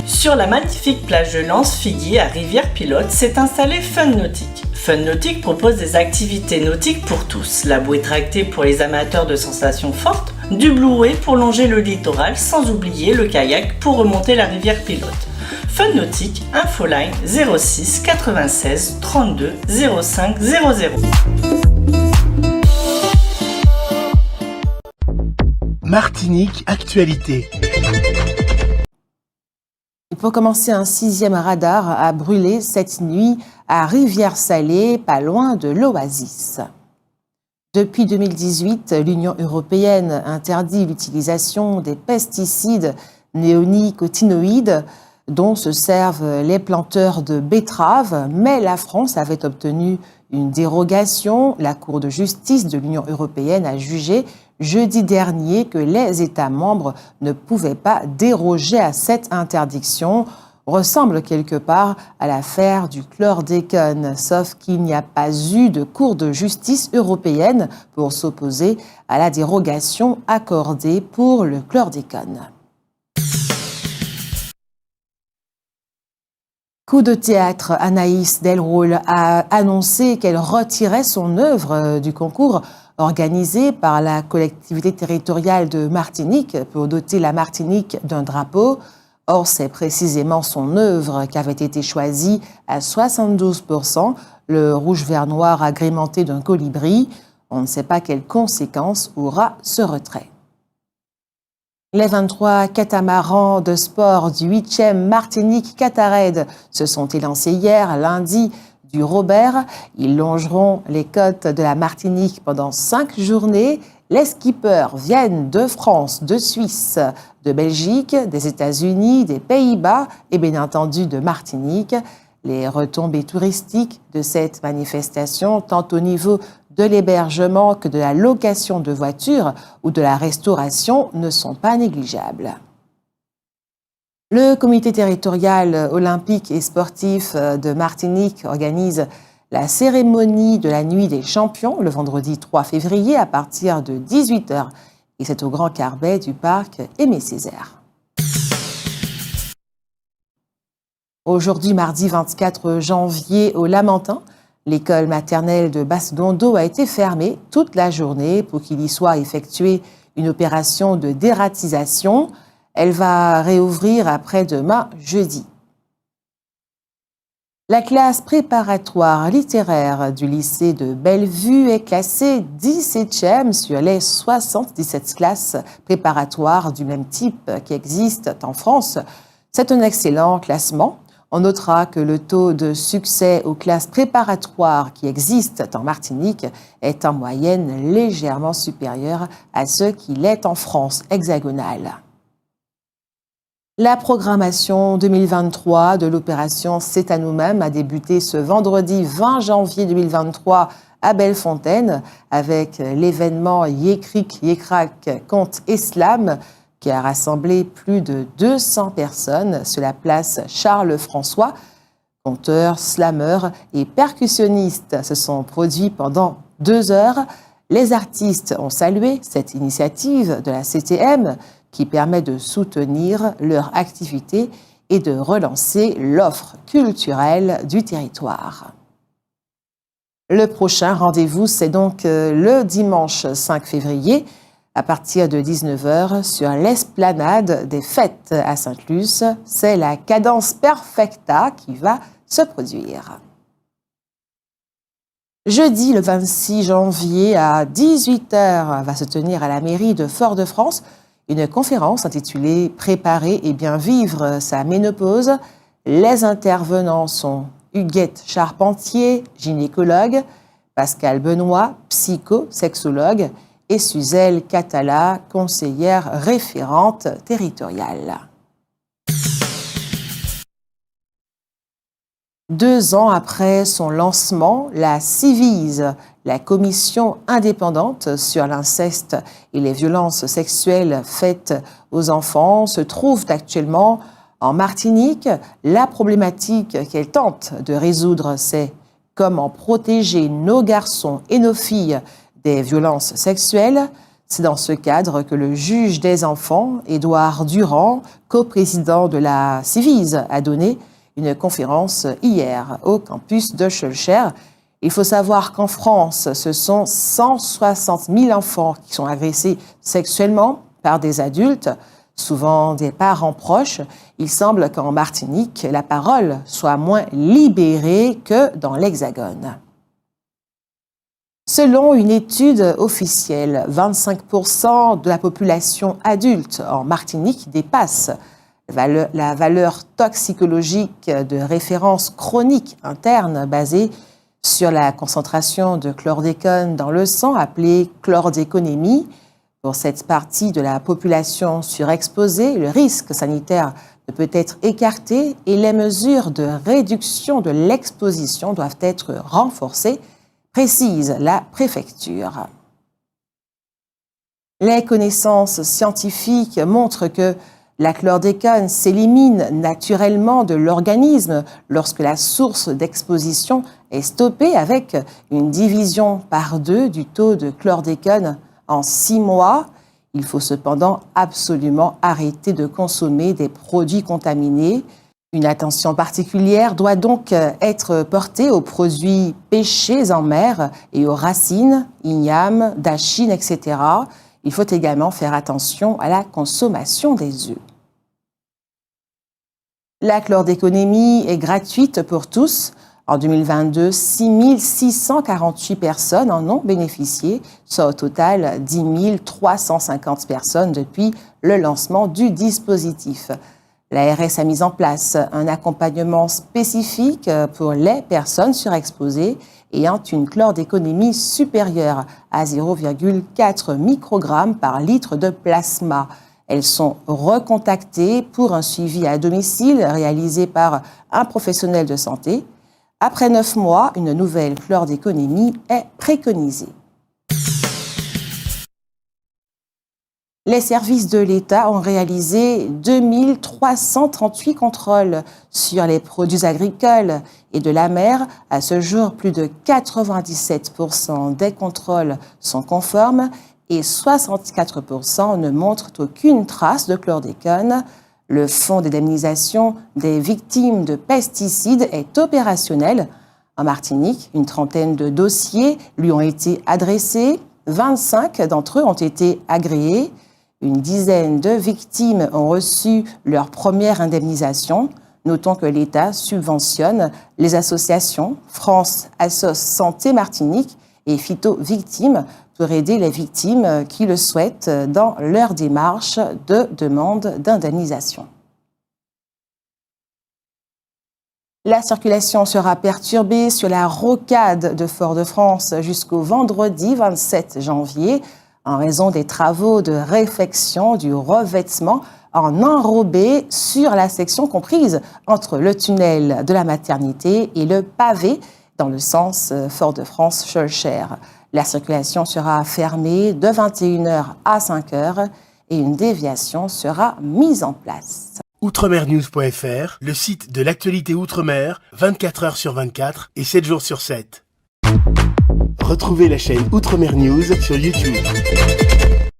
Sur la magnifique plage de Lance-Figuier à Rivière-Pilote s'est installé Fun Nautique. Fun Nautique propose des activités nautiques pour tous. La bouée tractée pour les amateurs de sensations fortes, du bluet pour longer le littoral sans oublier le kayak pour remonter la Rivière-Pilote. Fun Nautique, infoline 06 96 32 05 00. Martinique Actualité. Pour commencer, un 6e radar a brûlé cette nuit à Rivière-Salée, pas loin de l'Oasis. Depuis 2018, l'Union européenne interdit l'utilisation des pesticides néonicotinoïdes dont se servent les planteurs de betteraves, mais la France avait obtenu une dérogation. La Cour de justice de l'Union européenne a jugé jeudi dernier que les États membres ne pouvaient pas déroger à cette interdiction. Ressemble quelque part à l'affaire du chlordécone, sauf qu'il n'y a pas eu de Cour de justice européenne pour s'opposer à la dérogation accordée pour le chlordécone. Coup de théâtre, Anaïs Delrôle a annoncé qu'elle retirait son œuvre du concours organisé par la collectivité territoriale de Martinique pour doter la Martinique d'un drapeau. Or, c'est précisément son œuvre qui avait été choisie à 72%, le rouge vert noir agrémenté d'un colibri. On ne sait pas quelles conséquences aura ce retrait. Les 23 catamarans de sport du 8e Martinique Cataraide se sont élancés hier, lundi, du Robert. Ils longeront les côtes de la Martinique pendant 5 journées. Les skippers viennent de France, de Suisse, de Belgique, des États-Unis, des Pays-Bas et bien entendu de Martinique. Les retombées touristiques de cette manifestation, tant au niveau de l'hébergement que de la location de voitures ou de la restauration, ne sont pas négligeables. Le comité territorial olympique et sportif de Martinique organise la cérémonie de la Nuit des Champions le vendredi 3 février à partir de 18h. Et c'est au Grand Carbet du parc Aimé-Césaire. Aujourd'hui, mardi 24 janvier, au Lamentin, l'école maternelle de Basse-Dondo a été fermée toute la journée pour qu'il y soit effectué une opération de dératisation. Elle va réouvrir après-demain, jeudi. La classe préparatoire littéraire du lycée de Bellevue est classée 17e sur les 77 classes préparatoires du même type qui existent en France. C'est un excellent classement. On notera que le taux de succès aux classes préparatoires qui existent en Martinique est en moyenne légèrement supérieur à ce qu'il est en France hexagonale. La programmation 2023 de l'opération C'est à nous-mêmes a débuté ce vendredi 20 janvier 2023 à Bellefontaine avec l'événement Yékrik Yékrak contre Islam qui a rassemblé plus de 200 personnes sur la place Charles-François. Conteurs, slameurs et percussionnistes se sont produits pendant 2 heures. Les artistes ont salué cette initiative de la CTM qui permet de soutenir leur activité et de relancer l'offre culturelle du territoire. Le prochain rendez-vous, c'est donc le dimanche 5 février, à partir de 19h, sur l'esplanade des Fêtes à Sainte-Luce. C'est la Cadence Perfecta qui va se produire. Jeudi, le 26 janvier, à 18h, va se tenir à la mairie de Fort-de-France une conférence intitulée « Préparer et bien vivre sa ménopause ». Les intervenants sont Huguette Charpentier, gynécologue, Pascal Benoît, psycho-sexologue, et Suzelle Catala, conseillère référente territoriale. 2 ans après son lancement, la CIVISE, la commission indépendante sur l'inceste et les violences sexuelles faites aux enfants, se trouve actuellement en Martinique. La problématique qu'elle tente de résoudre, c'est comment protéger nos garçons et nos filles des violences sexuelles. C'est dans ce cadre que le juge des enfants, Édouard Durand, coprésident de la Civise, a donné une conférence hier au campus de Schœlcher. Il faut savoir qu'en France, ce sont 160 000 enfants qui sont agressés sexuellement par des adultes, souvent des parents proches. Il semble qu'en Martinique, la parole soit moins libérée que dans l'Hexagone. Selon une étude officielle, 25% de la population adulte en Martinique dépasse la valeur toxicologique de référence chronique interne basée sur la concentration de chlordécone dans le sang, appelée chlordéconémie. Pour cette partie de la population surexposée, le risque sanitaire ne peut être écarté et les mesures de réduction de l'exposition doivent être renforcées, précise la préfecture. Les connaissances scientifiques montrent que la chlordécone s'élimine naturellement de l'organisme lorsque la source d'exposition est stoppée avec une division par 2 du taux de chlordécone en 6 mois. Il faut cependant absolument arrêter de consommer des produits contaminés. Une attention particulière doit donc être portée aux produits pêchés en mer et aux racines, ignames, dachine, etc. Il faut également faire attention à la consommation des œufs. La chlordéconémie est gratuite pour tous. En 2022, 6 648 personnes en ont bénéficié, soit au total 10 350 personnes depuis le lancement du dispositif. L'ARS a mis en place un accompagnement spécifique pour les personnes surexposées ayant une chlordéconémie supérieure à 0,4 microgrammes par litre de plasma. Elles sont recontactées pour un suivi à domicile réalisé par un professionnel de santé. Après 9 mois, une nouvelle chlordéconémie est préconisée. Les services de l'État ont réalisé 2338 contrôles sur les produits agricoles et de la mer. À ce jour, plus de 97% des contrôles sont conformes et 64% ne montrent aucune trace de chlordécone. Le fonds d'indemnisation des victimes de pesticides est opérationnel. En Martinique, une trentaine de dossiers lui ont été adressés. 25 d'entre eux ont été agréés. Une dizaine de victimes ont reçu leur première indemnisation. Notons que l'État subventionne les associations France Assos Santé Martinique et Phyto Victimes pour aider les victimes qui le souhaitent dans leur démarche de demande d'indemnisation. La circulation sera perturbée sur la rocade de Fort-de-France jusqu'au vendredi 27 janvier en raison des travaux de réfection du revêtement en enrobé sur la section comprise entre le tunnel de la maternité et le pavé dans le sens Fort-de-France-Schœlcher. La circulation sera fermée de 21h à 5h et une déviation sera mise en place. Outremernews.fr, le site de l'actualité Outre-mer, 24h sur 24 et 7 jours sur 7. Retrouvez la chaîne Outremer News sur YouTube.